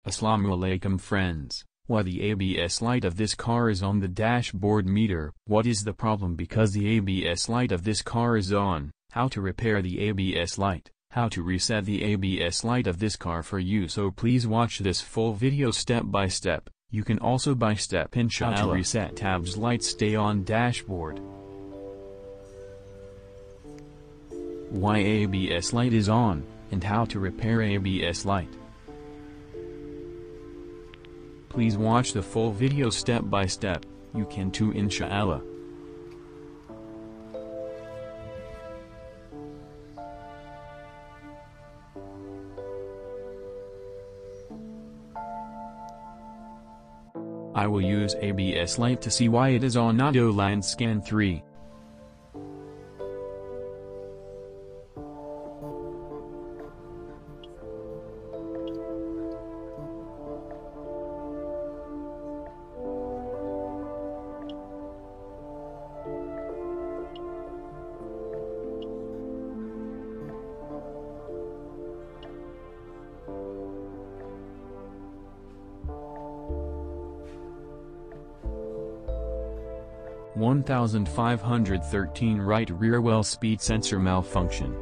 Aslamu Alaikum friends. Why the ABS light of this car is on the dashboard meter? What is the problem because the ABS light of this car is on? How to repair the ABS light? How to reset the ABS light of this car for you? So please watch this full video step by step. You can also by step inshaAllah. How to reset tabs light stay on dashboard. Why ABS light is on, and how to repair ABS light. Please watch the full video step by step, you can too inshaAllah. I will use ABS light to see why it is on auto line scan 3. (1513) right rear well speed sensor malfunction.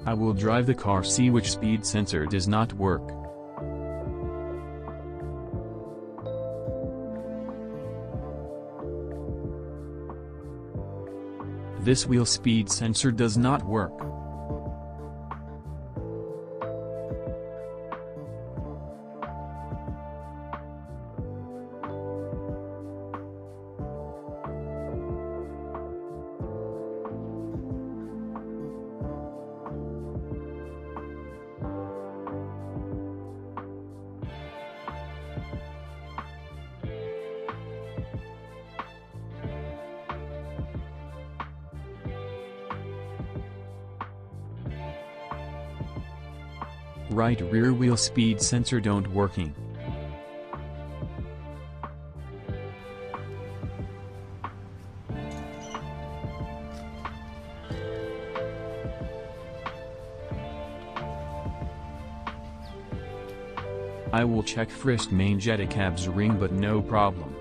I will drive the car, see which speed sensor does not work. This wheel speed sensor does not work. Right rear wheel speed sensor don't working. I will check first main jet cab's ring but no problem.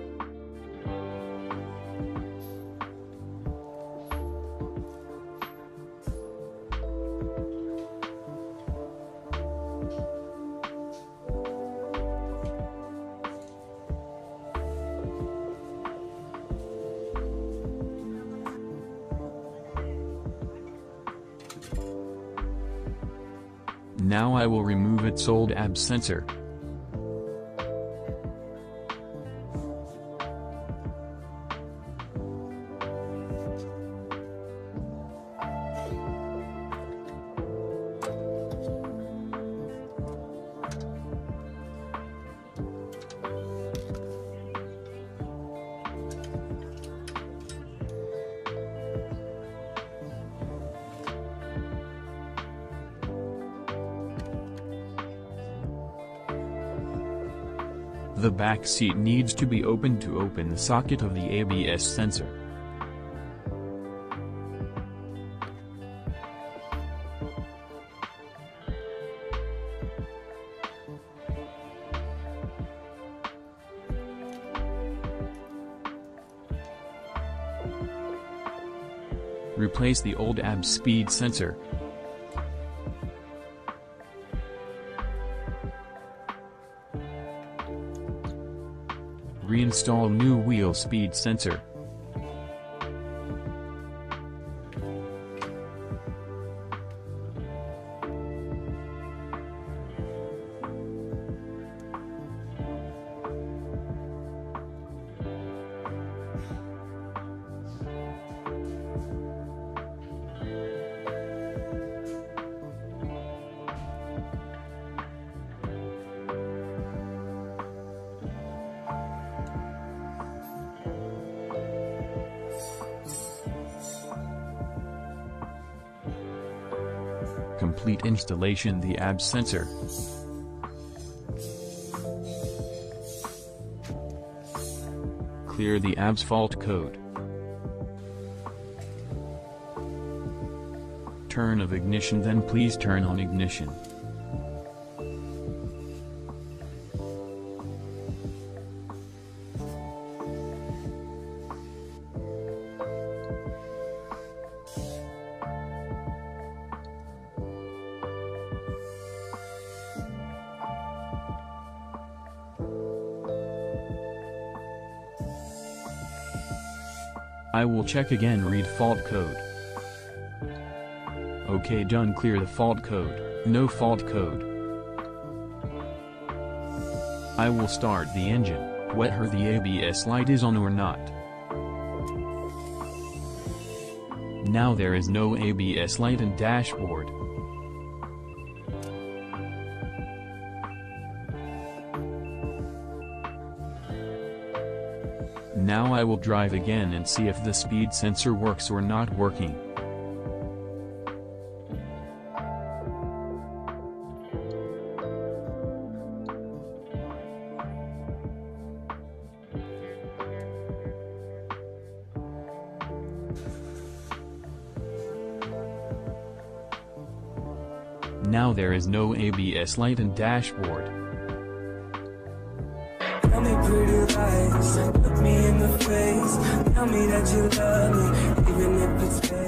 Now I will remove its old ABS sensor. The back seat needs to be opened to open the socket of the ABS sensor. Replace the old ABS speed sensor. Reinstall new wheel speed sensor. complete installation the ABS sensor. Clear the ABS fault code. Turn of ignition, then please turn on ignition. I will check again, read fault code. OK, done. Clear the fault code, no fault code. I will start the engine, whether the ABS light is on or not. Now there is no ABS light in dashboard. Now I will drive again and see if the speed sensor works or not working. Now there is no ABS light in dashboard. Tell me pretty lies, look me in the face, tell me that you love me, even if it's fake.